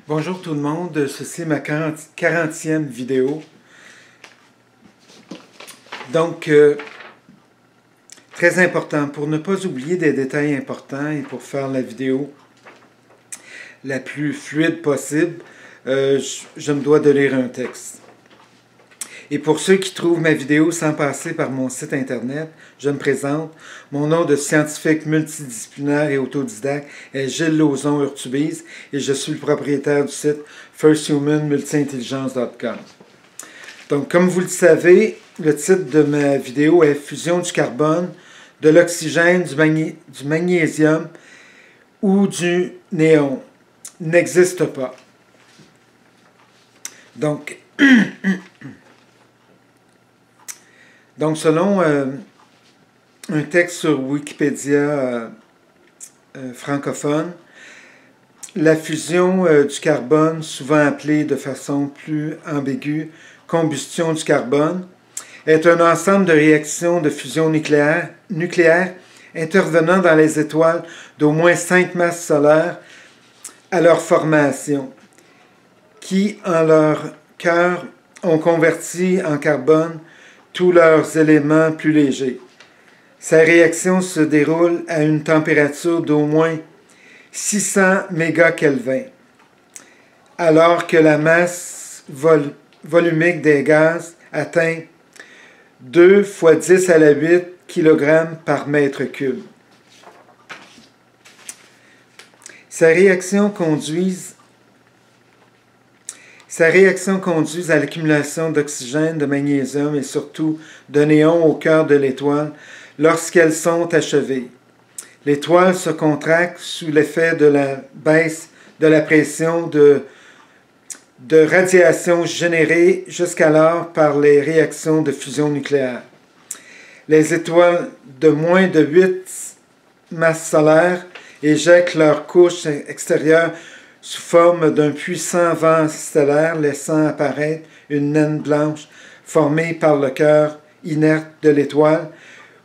Bonjour tout le monde, ceci est ma 40e vidéo. Donc, très important, pour ne pas oublier des détails importants et pour faire la vidéo la plus fluide possible, je me dois de lire un texte. Et pour ceux qui trouvent ma vidéo sans passer par mon site internet, je me présente. Mon nom de scientifique multidisciplinaire et autodidacte est Gilles Lauzon-Urtubise et je suis le propriétaire du site firsthumanmultiintelligence.com. Donc, comme vous le savez, le titre de ma vidéo est Fusion du carbone, de l'oxygène, du magnésium ou du néon. N'existe pas. Donc, selon un texte sur Wikipédia francophone, la fusion du carbone, souvent appelée de façon plus ambiguë combustion du carbone, est un ensemble de réactions de fusion nucléaire intervenant dans les étoiles d'au moins 5 masses solaires à leur formation, qui, en leur cœur, ont converti en carbone tous leurs éléments plus légers. Sa réaction se déroule à une température d'au moins 600 mégakelvin, alors que la masse volumique des gaz atteint 2 fois 10 à la 8 kg par mètre cube. Sa réaction conduit à l'accumulation d'oxygène, de magnésium et surtout de néon au cœur de l'étoile lorsqu'elles sont achevées. L'étoile se contracte sous l'effet de la baisse de la pression de radiation générée jusqu'alors par les réactions de fusion nucléaire. Les étoiles de moins de 8 masses solaires éjectent leur couche extérieure sous forme d'un puissant vent stellaire, laissant apparaître une naine blanche formée par le cœur inerte de l'étoile,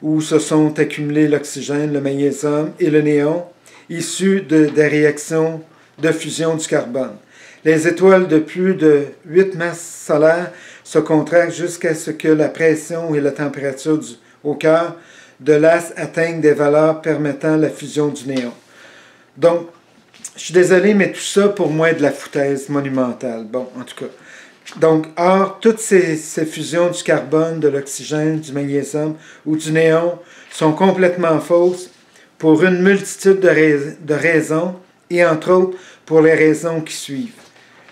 où se sont accumulés l'oxygène, le magnésium et le néon, issus des réactions de fusion du carbone. Les étoiles de plus de 8 masses solaires se contractent jusqu'à ce que la pression et la température au cœur de l'astre atteignent des valeurs permettant la fusion du néon. Donc, je suis désolé, mais tout ça, pour moi, est de la foutaise monumentale. Bon, en tout cas. Donc, or, toutes ces fusions du carbone, de l'oxygène, du magnésium ou du néon sont complètement fausses pour une multitude de raisons, et entre autres, pour les raisons qui suivent.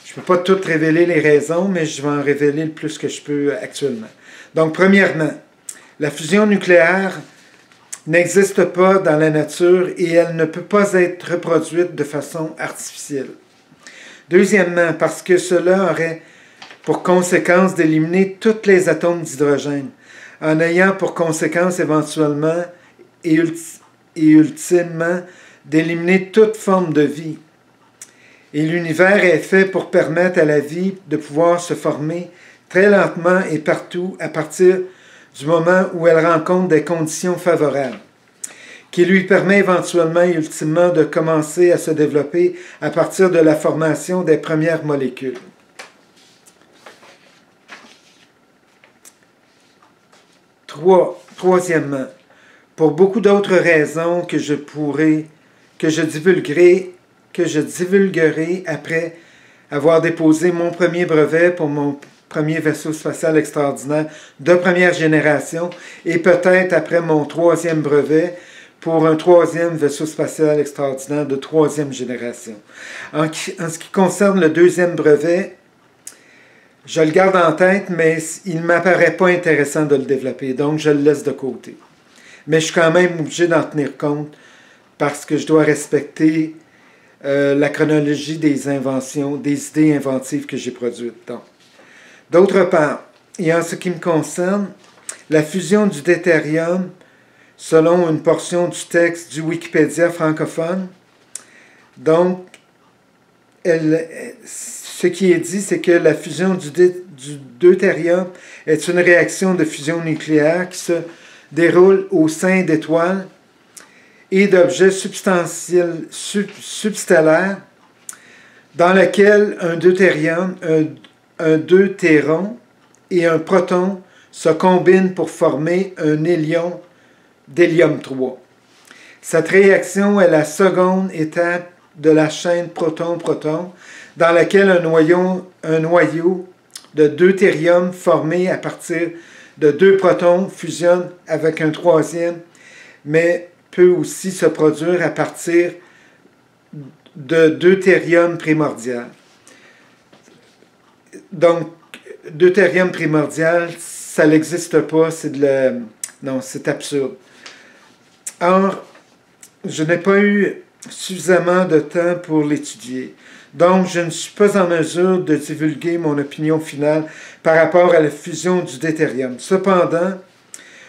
Je ne peux pas toutes révéler les raisons, mais je vais en révéler le plus que je peux actuellement. Donc, premièrement, la fusion nucléaire n'existe pas dans la nature et elle ne peut pas être reproduite de façon artificielle. Deuxièmement, parce que cela aurait pour conséquence d'éliminer tous les atomes d'hydrogène, en ayant pour conséquence éventuellement et ultimement d'éliminer toute forme de vie. Et l'univers est fait pour permettre à la vie de pouvoir se former très lentement et partout à partir du moment où elle rencontre des conditions favorables, qui lui permet éventuellement et ultimement de commencer à se développer à partir de la formation des premières molécules. Troisièmement, pour beaucoup d'autres raisons que je divulguerai après avoir déposé mon premier brevet pour mon premier vaisseau spatial extraordinaire de première génération et peut-être après mon troisième brevet pour un troisième vaisseau spatial extraordinaire de troisième génération. En ce qui concerne le deuxième brevet, je le garde en tête, mais il ne m'apparaît pas intéressant de le développer, donc je le laisse de côté. Mais je suis quand même obligé d'en tenir compte parce que je dois respecter la chronologie des inventions, des idées inventives que j'ai produites. D'autre part, et en ce qui me concerne, la fusion du deutérium, selon une portion du texte du Wikipédia francophone, donc, ce qui est dit, c'est que la fusion du deutérium est une réaction de fusion nucléaire qui se déroule au sein d'étoiles et d'objets substellaires dans laquelle un deutérium, un deutéron et un proton se combinent pour former un hélium d'hélium 3. Cette réaction est la seconde étape de la chaîne proton-proton, dans laquelle un noyau de deutérium formé à partir de deux protons fusionne avec un troisième, mais peut aussi se produire à partir de deutérium primordial. Donc, deutérium primordial, ça n'existe pas, non, c'est absurde. Or, je n'ai pas eu suffisamment de temps pour l'étudier. Donc, je ne suis pas en mesure de divulguer mon opinion finale par rapport à la fusion du deutérium. Cependant,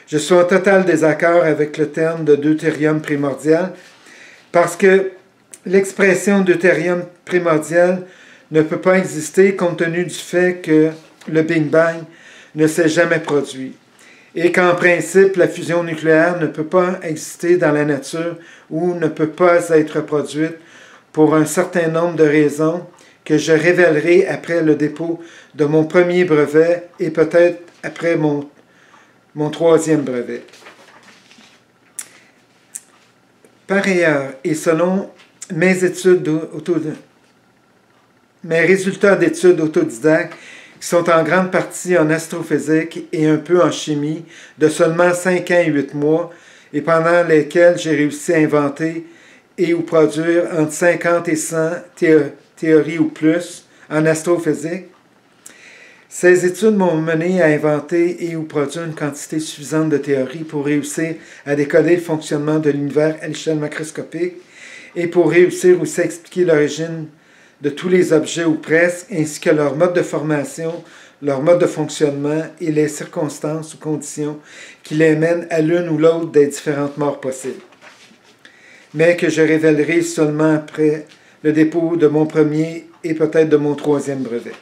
je suis en total désaccord avec le terme de deutérium primordial parce que l'expression deutérium primordial ne peut pas exister compte tenu du fait que le Big Bang ne s'est jamais produit et qu'en principe, la fusion nucléaire ne peut pas exister dans la nature ou ne peut pas être produite pour un certain nombre de raisons que je révélerai après le dépôt de mon premier brevet et peut-être après mon troisième brevet. Par ailleurs, et selon mes résultats d'études autodidactes, qui sont en grande partie en astrophysique et un peu en chimie, de seulement 5 ans et 8 mois, et pendant lesquels j'ai réussi à inventer et ou produire entre 50 et 100 théories ou plus en astrophysique. Ces études m'ont mené à inventer et ou produire une quantité suffisante de théories pour réussir à décoder le fonctionnement de l'univers à l'échelle macroscopique et pour réussir aussi à expliquer l'origine de tous les objets ou presque, ainsi que leur mode de formation, leur mode de fonctionnement et les circonstances ou conditions qui les mènent à l'une ou l'autre des différentes morts possibles. Mais que je révélerai seulement après le dépôt de mon premier et peut-être de mon troisième brevet.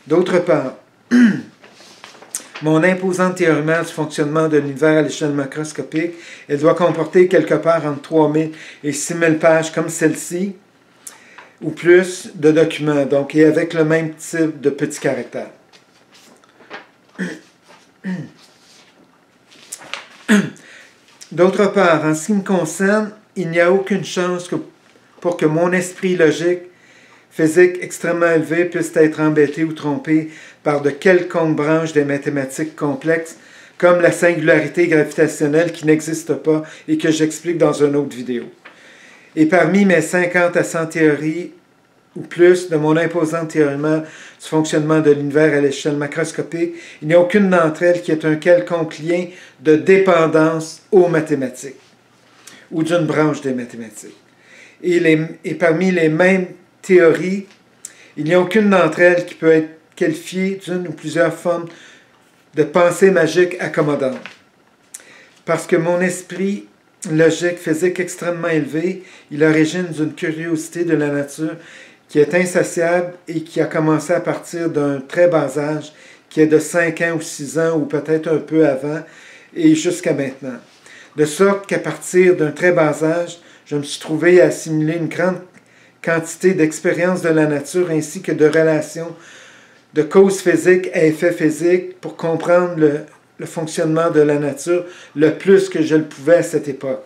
D'autre part, mon imposante théorie du fonctionnement de l'univers à l'échelle macroscopique, elle doit comporter quelque part entre 3000 et 6000 pages comme celle-ci, ou plus de documents, donc, et avec le même type de petits caractères. D'autre part, en ce qui me concerne, il n'y a aucune chance pour que mon esprit logique, physique extrêmement élevé puisse être embêté ou trompé par de quelconques branches des mathématiques complexes, comme la singularité gravitationnelle qui n'existe pas et que j'explique dans une autre vidéo. Et parmi mes 50 à 100 théories ou plus de mon imposante théorie du fonctionnement de l'univers à l'échelle macroscopique, il n'y a aucune d'entre elles qui ait un quelconque lien de dépendance aux mathématiques ou d'une branche des mathématiques. Et parmi les mêmes théories, il n'y a aucune d'entre elles qui peut être qualifiée d'une ou plusieurs formes de pensée magique accommodante. Parce que mon esprit logique, physique extrêmement élevé, il est l'origine d'une curiosité de la nature qui est insatiable et qui a commencé à partir d'un très bas âge, qui est de 5 ans ou 6 ans, ou peut-être un peu avant, et jusqu'à maintenant. De sorte qu'à partir d'un très bas âge, je me suis trouvé à assimiler une grande quantité d'expériences de la nature ainsi que de relations de causes physiques à effets physiques pour comprendre le fonctionnement de la nature le plus que je le pouvais à cette époque.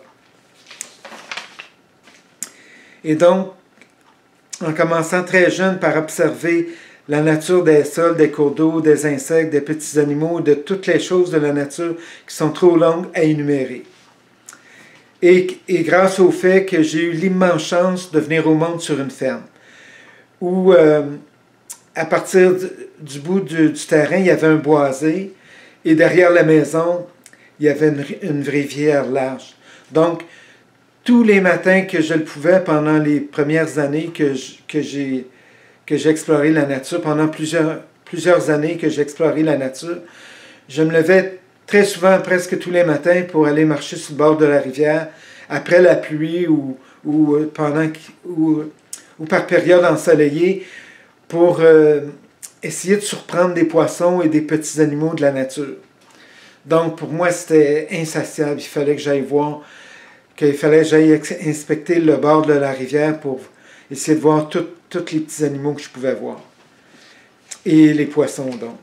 Et donc, en commençant très jeune par observer la nature des sols, des cours d'eau, des insectes, des petits animaux, de toutes les choses de la nature qui sont trop longues à énumérer. Et grâce au fait que j'ai eu l'immense chance de venir au monde sur une ferme, où à partir du bout du terrain, il y avait un boisé, et derrière la maison, il y avait une rivière large. Donc, tous les matins que je le pouvais, pendant les premières années que j'ai exploré la nature, pendant plusieurs années que j'ai exploré la nature, je me levais très souvent, presque tous les matins, pour aller marcher sur le bord de la rivière, après la pluie ou par période ensoleillée, pour essayer de surprendre des poissons et des petits animaux de la nature. Donc, pour moi, c'était insatiable. Il fallait que j'aille inspecter le bord de la rivière pour essayer de voir tous les petits animaux que je pouvais voir. Et les poissons, donc.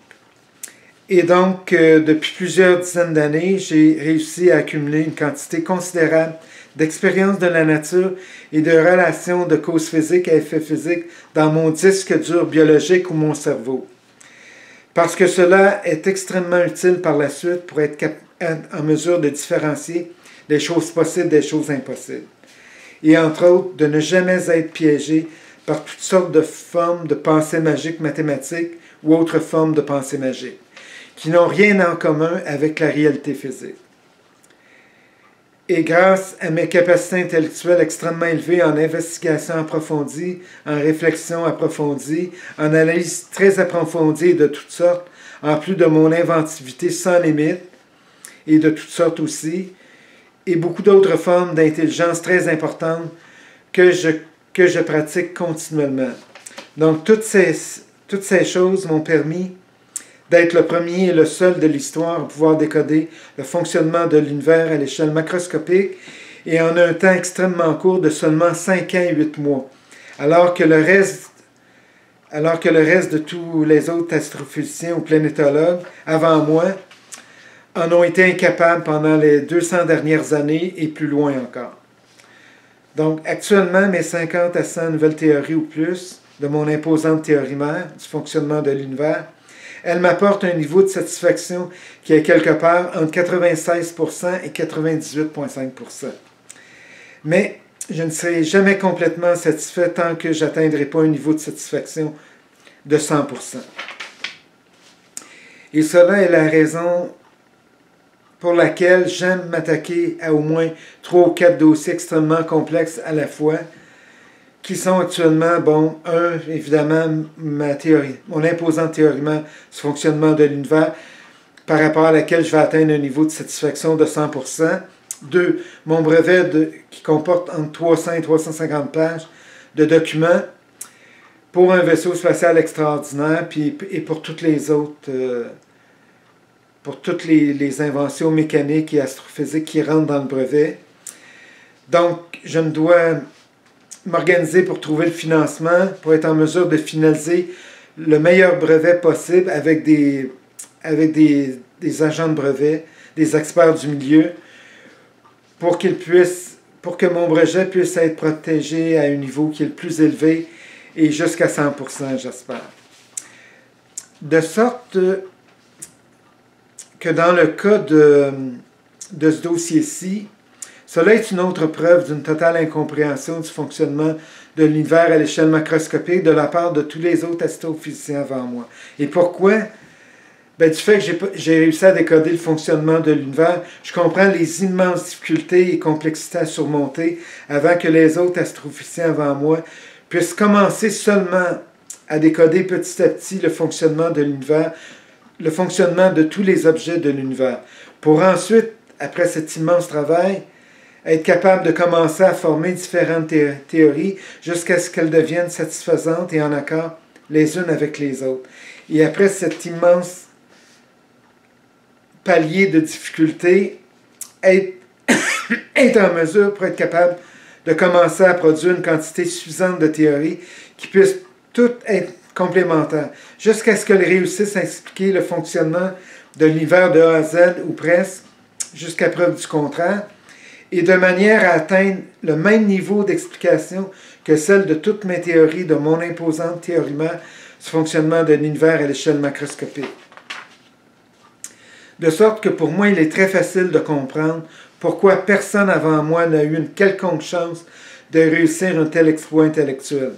Et donc, depuis plusieurs dizaines d'années, j'ai réussi à accumuler une quantité considérable d'expérience de la nature et de relations de cause physique à effet physique dans mon disque dur biologique ou mon cerveau. Parce que cela est extrêmement utile par la suite pour être en mesure de différencier les choses possibles des choses impossibles. Et entre autres, de ne jamais être piégé par toutes sortes de formes de pensée magique mathématiques ou autres formes de pensée magique, qui n'ont rien en commun avec la réalité physique. Et grâce à mes capacités intellectuelles extrêmement élevées en investigation approfondie, en réflexion approfondie, en analyse très approfondie de toutes sortes, en plus de mon inventivité sans limite, et de toutes sortes aussi, et beaucoup d'autres formes d'intelligence très importantes que je pratique continuellement. Donc, toutes ces choses m'ont permis d'être le premier et le seul de l'histoire à pouvoir décoder le fonctionnement de l'univers à l'échelle macroscopique et en un temps extrêmement court de seulement 5 ans et 8 mois, alors que le reste de tous les autres astrophysiciens ou planétologues avant moi en ont été incapables pendant les 200 dernières années et plus loin encore. Donc, actuellement, mes 50 à 100 nouvelles théories ou plus de mon imposante théorie mère du fonctionnement de l'univers, elles m'apportent un niveau de satisfaction qui est quelque part entre 96% et 98,5%. Mais je ne serai jamais complètement satisfait tant que je n'atteindrai pas un niveau de satisfaction de 100%. Et cela est la raison pour laquelle j'aime m'attaquer à au moins 3 ou 4 dossiers extrêmement complexes à la fois, qui sont actuellement, bon, évidemment, ma théorie, mon imposante théorie du fonctionnement de l'univers, par rapport à laquelle je vais atteindre un niveau de satisfaction de 100%. 2, mon brevet qui comporte entre 300 et 350 pages de documents pour un vaisseau spatial extraordinaire, et pour toutes les autres... pour toutes les inventions mécaniques et astrophysiques qui rentrent dans le brevet. Donc, je me dois m'organiser pour trouver le financement, pour être en mesure de finaliser le meilleur brevet possible avec des agents de brevet, des experts du milieu, pour que mon brevet puisse être protégé à un niveau qui est le plus élevé et jusqu'à 100%, j'espère. De sorte que dans le cas de ce dossier-ci, cela est une autre preuve d'une totale incompréhension du fonctionnement de l'univers à l'échelle macroscopique de la part de tous les autres astrophysiciens avant moi. Et pourquoi? Ben, du fait que j'ai réussi à décoder le fonctionnement de l'univers, je comprends les immenses difficultés et complexités à surmonter avant que les autres astrophysiciens avant moi puissent commencer seulement à décoder petit à petit le fonctionnement de l'univers, le fonctionnement de tous les objets de l'univers, pour ensuite, après cet immense travail, être capable de commencer à former différentes théories jusqu'à ce qu'elles deviennent satisfaisantes et en accord les unes avec les autres. Et après cet immense palier de difficultés, être en mesure pour être capable de commencer à produire une quantité suffisante de théories qui puissent toutes être complémentaires, jusqu'à ce qu'elles réussissent à expliquer le fonctionnement de l'univers de A à Z, ou presque, jusqu'à preuve du contraire, et de manière à atteindre le même niveau d'explication que celle de toutes mes théories de mon imposante théorie mère du fonctionnement de l'univers à l'échelle macroscopique. De sorte que pour moi, il est très facile de comprendre pourquoi personne avant moi n'a eu une quelconque chance de réussir un tel exploit intellectuel.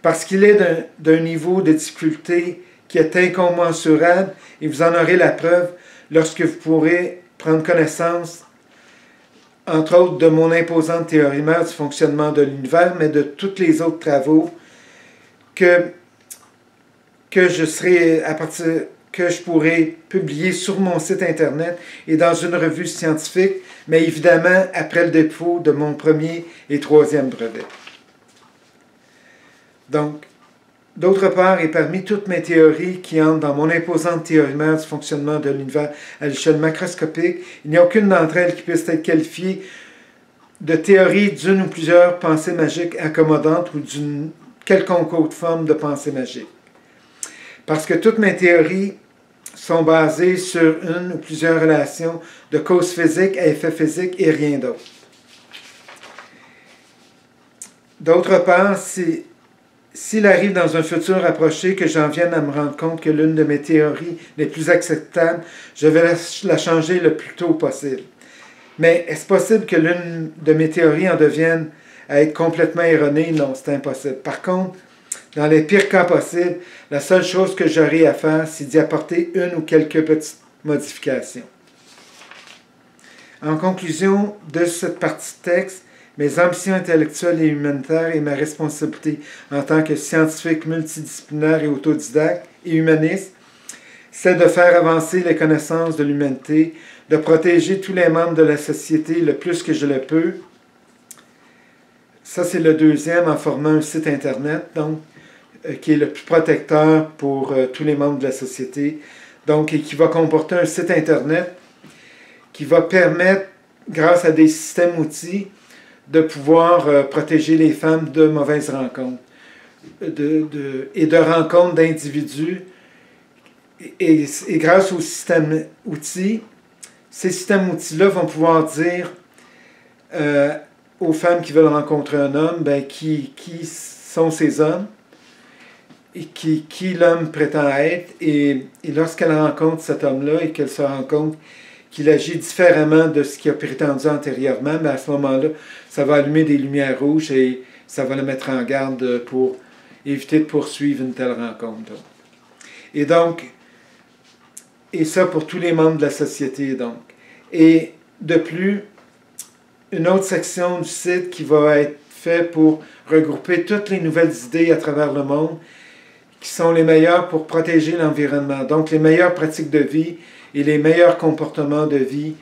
Parce qu'il est d'un niveau de difficulté qui est incommensurable, et vous en aurez la preuve lorsque vous pourrez prendre connaissance, entre autres, de mon imposante théorie mère du fonctionnement de l'univers, mais de tous les autres travaux que je pourrai publier sur mon site Internet et dans une revue scientifique, mais évidemment après le dépôt de mon premier et troisième brevet. Donc, d'autre part, et parmi toutes mes théories qui entrent dans mon imposante théorie mère du fonctionnement de l'univers à l'échelle macroscopique, il n'y a aucune d'entre elles qui puisse être qualifiée de théorie d'une ou plusieurs pensées magiques accommodantes ou d'une quelconque autre forme de pensée magique. Parce que toutes mes théories sont basées sur une ou plusieurs relations de cause physique à effet physique et rien d'autre. D'autre part, s'il arrive dans un futur rapproché que j'en vienne à me rendre compte que l'une de mes théories n'est plus acceptable, je vais la changer le plus tôt possible. Mais est-ce possible que l'une de mes théories en devienne à être complètement erronée? Non, c'est impossible. Par contre, dans les pires cas possibles, la seule chose que j'aurai à faire, c'est d'y apporter une ou quelques petites modifications. En conclusion de cette partie de texte, mes ambitions intellectuelles et humanitaires et ma responsabilité en tant que scientifique multidisciplinaire et autodidacte et humaniste, c'est de faire avancer les connaissances de l'humanité, de protéger tous les membres de la société le plus que je le peux. Ça, c'est le deuxième, en formant un site Internet, donc, qui est le plus protecteur pour tous les membres de la société, donc, et qui va comporter un site Internet qui va permettre, grâce à des systèmes outils, de pouvoir protéger les femmes de mauvaises rencontres et de rencontres d'individus. Et grâce aux systèmes outils, ces systèmes outils-là vont pouvoir dire aux femmes qui veulent rencontrer un homme, qui sont ces hommes, et qui l'homme prétend être, et lorsqu'elle rencontre cet homme-là et qu'elle se rend compte qu'il agit différemment de ce qu'il a prétendu antérieurement, mais à ce moment-là, ça va allumer des lumières rouges et ça va le mettre en garde pour éviter de poursuivre une telle rencontre. Et donc, et ça pour tous les membres de la société, donc. Et de plus, une autre section du site qui va être faite pour regrouper toutes les nouvelles idées à travers le monde qui sont les meilleures pour protéger l'environnement. Donc, les meilleures pratiques de vie et les meilleurs comportements de vie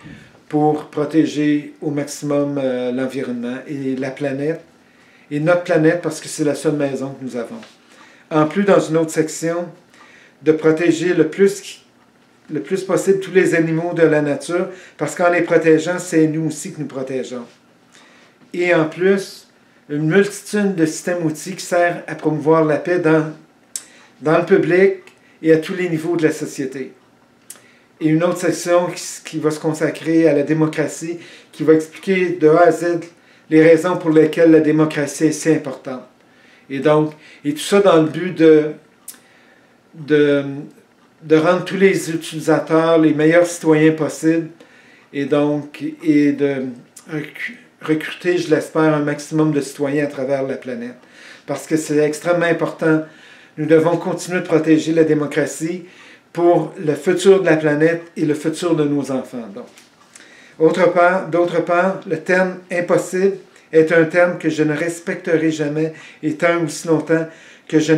pour protéger au maximum l'environnement et la planète, et notre planète parce que c'est la seule maison que nous avons. En plus, dans une autre section, de protéger le plus possible tous les animaux de la nature, parce qu'en les protégeant, c'est nous aussi que nous protégeons. Et en plus, une multitude de systèmes outils qui servent à promouvoir la paix dans le public et à tous les niveaux de la société. Et une autre section qui va se consacrer à la démocratie, qui va expliquer de A à Z les raisons pour lesquelles la démocratie est si importante. Et donc, et tout ça dans le but de rendre tous les utilisateurs les meilleurs citoyens possibles, et donc, et de recruter, je l'espère, un maximum de citoyens à travers la planète. Parce que c'est extrêmement important. Nous devons continuer de protéger la démocratie pour le futur de la planète et le futur de nos enfants. Donc. D'autre part, le terme « impossible » est un terme que je ne respecterai jamais, et tant aussi longtemps que je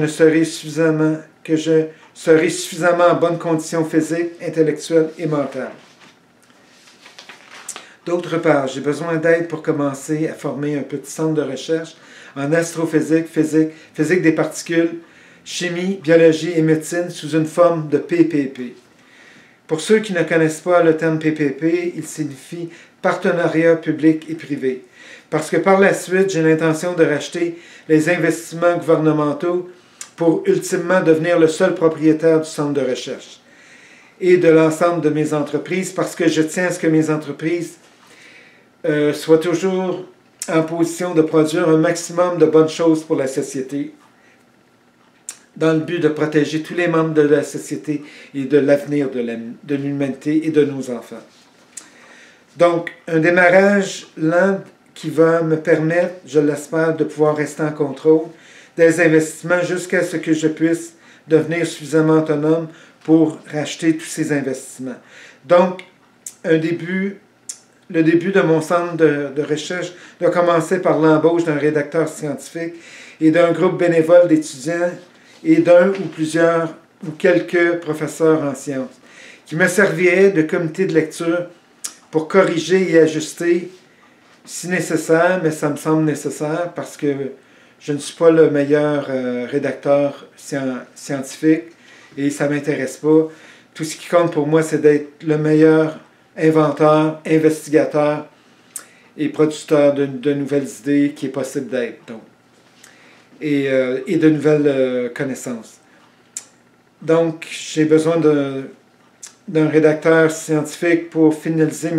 serai suffisamment en bonne condition physique, intellectuelle et mentale. D'autre part, j'ai besoin d'aide pour commencer à former un petit centre de recherche en astrophysique, physique des particules, chimie, biologie et médecine sous une forme de PPP. Pour ceux qui ne connaissent pas le terme PPP, il signifie partenariat public et privé. Parce que par la suite, j'ai l'intention de racheter les investissements gouvernementaux pour ultimement devenir le seul propriétaire du centre de recherche et de l'ensemble de mes entreprises, parce que je tiens à ce que mes entreprises soient toujours en position de produire un maximum de bonnes choses pour la société, dans le but de protéger tous les membres de la société et de l'avenir de l'humanité et de nos enfants. Donc, un démarrage lent qui va me permettre, je l'espère, de pouvoir rester en contrôle des investissements jusqu'à ce que je puisse devenir suffisamment autonome pour racheter tous ces investissements. Donc, le début de mon centre de recherche doit commencer par l'embauche d'un rédacteur scientifique et d'un groupe bénévole d'étudiants et d'un ou plusieurs ou quelques professeurs en sciences, qui me serviraient de comité de lecture pour corriger et ajuster si nécessaire, mais ça me semble nécessaire parce que je ne suis pas le meilleur rédacteur scientifique et ça ne m'intéresse pas. Tout ce qui compte pour moi, c'est d'être le meilleur inventeur, investigateur et producteur de nouvelles idées qui est possible d'être, donc, et de nouvelles connaissances. Donc, j'ai besoin d'un rédacteur scientifique pour finaliser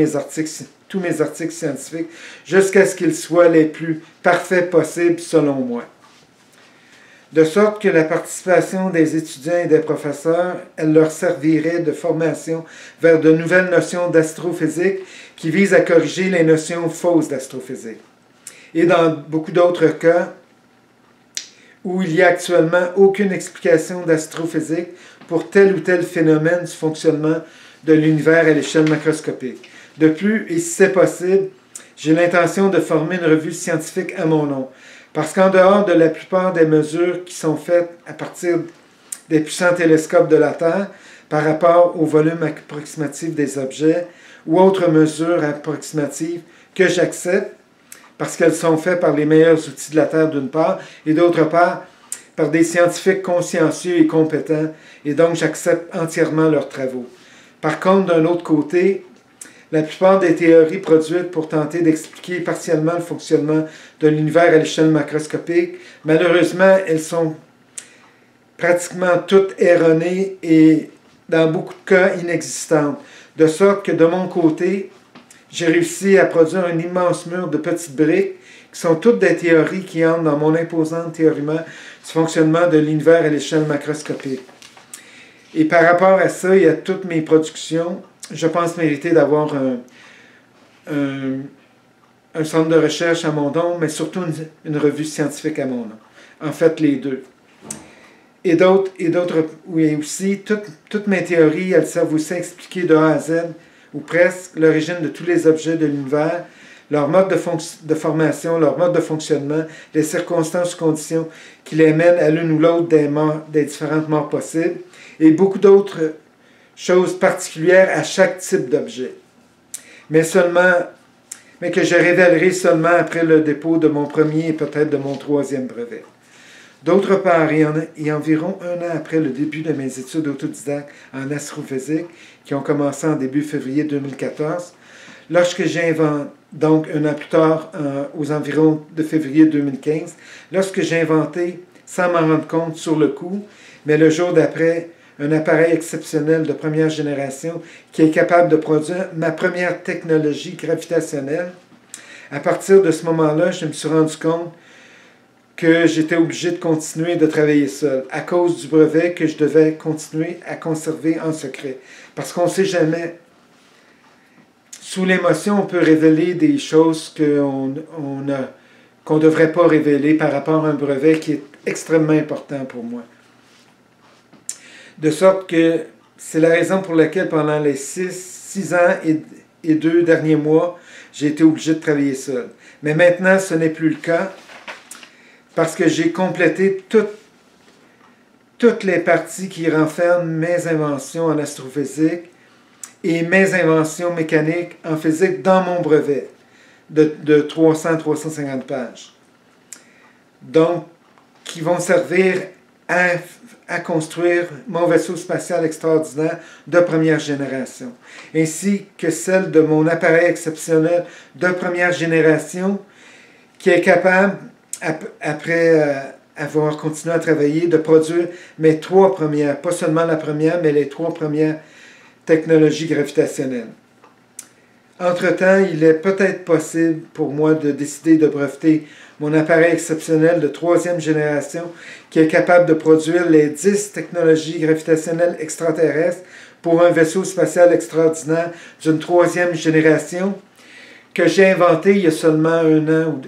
tous mes articles scientifiques, jusqu'à ce qu'ils soient les plus parfaits possibles selon moi. De sorte que la participation des étudiants et des professeurs, elle leur servirait de formation vers de nouvelles notions d'astrophysique qui visent à corriger les notions fausses d'astrophysique. Et dans beaucoup d'autres cas, où il n'y a actuellement aucune explication d'astrophysique pour tel ou tel phénomène du fonctionnement de l'univers à l'échelle macroscopique. De plus, et si c'est possible, j'ai l'intention de former une revue scientifique à mon nom. Parce qu'en dehors de la plupart des mesures qui sont faites à partir des puissants télescopes de la Terre par rapport au volume approximatif des objets ou autres mesures approximatives que j'accepte parce qu'elles sont faites par les meilleurs outils de la Terre d'une part et d'autre part par des scientifiques consciencieux et compétents et donc j'accepte entièrement leurs travaux. Par contre, d'un autre côté, la plupart des théories produites pour tenter d'expliquer partiellement le fonctionnement de l'univers à l'échelle macroscopique, malheureusement, elles sont pratiquement toutes erronées et dans beaucoup de cas inexistantes. De sorte que de mon côté, j'ai réussi à produire un immense mur de petites briques qui sont toutes des théories qui entrent dans mon imposante théorie du fonctionnement de l'univers à l'échelle macroscopique. Et par rapport à ça et à toutes mes productions, je pense mériter d'avoir un centre de recherche à mon nom, mais surtout une revue scientifique à mon nom. En fait, les deux. Et d'autres, oui, aussi, toutes mes théories, elles servent aussi à expliquer de A à Z, ou presque, l'origine de tous les objets de l'univers, leur mode de formation, leur mode de fonctionnement, les circonstances ou conditions qui les mènent à l'une ou l'autre des différentes morts possibles, et beaucoup d'autres choses particulières à chaque type d'objet. Mais que je révélerai seulement après le dépôt de mon premier et peut-être de mon troisième brevet. D'autre part, et environ un an après le début de mes études autodidactes en astrophysique, qui ont commencé en début février 2014, lorsque j'ai inventé, donc un an plus tard, aux environs de février 2015, lorsque j'ai inventé, sans m'en rendre compte sur le coup, mais le jour d'après, un appareil exceptionnel de première génération qui est capable de produire ma première technologie gravitationnelle. À partir de ce moment-là, je me suis rendu compte que j'étais obligé de continuer de travailler seul à cause du brevet que je devais continuer à conserver en secret. Parce qu'on ne sait jamais. Sous l'émotion, on peut révéler des choses qu'on ne devrait pas révéler par rapport à un brevet qui est extrêmement important pour moi. De sorte que c'est la raison pour laquelle pendant les 6 ans et 2 derniers mois, j'ai été obligé de travailler seul. Mais maintenant, ce n'est plus le cas parce que j'ai complété toutes les parties qui renferment mes inventions en astrophysique et mes inventions mécaniques en physique dans mon brevet de 300-350 pages. Donc, qui vont servir à construire mon vaisseau spatial extraordinaire de première génération, ainsi que celle de mon appareil exceptionnel de première génération qui est capable, après avoir continué à travailler, de produire mes 3 premières, pas seulement la première, mais les 3 premières technologies gravitationnelles. Entre-temps, il est peut-être possible pour moi de décider de breveter mon appareil exceptionnel de 3e génération qui est capable de produire les 10 technologies gravitationnelles extraterrestres pour un vaisseau spatial extraordinaire d'une 3e génération que j'ai inventé il y a seulement un an,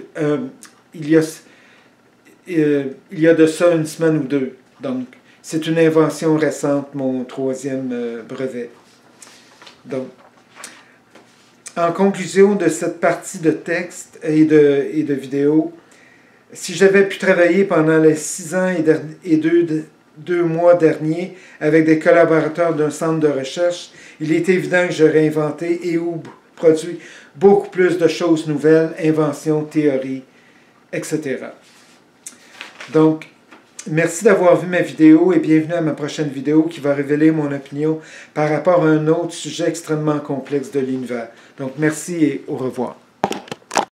il y a de ça une semaine ou deux. Donc, c'est une invention récente, mon 3e brevet. Donc, en conclusion de cette partie de texte et de vidéo, si j'avais pu travailler pendant les 6 ans et 2 mois derniers avec des collaborateurs d'un centre de recherche, il est évident que j'aurais inventé et ou produit beaucoup plus de choses nouvelles, inventions, théories, etc. Donc, merci d'avoir vu ma vidéo et bienvenue à ma prochaine vidéo qui va révéler mon opinion par rapport à un autre sujet extrêmement complexe de l'univers. Donc, merci et au revoir.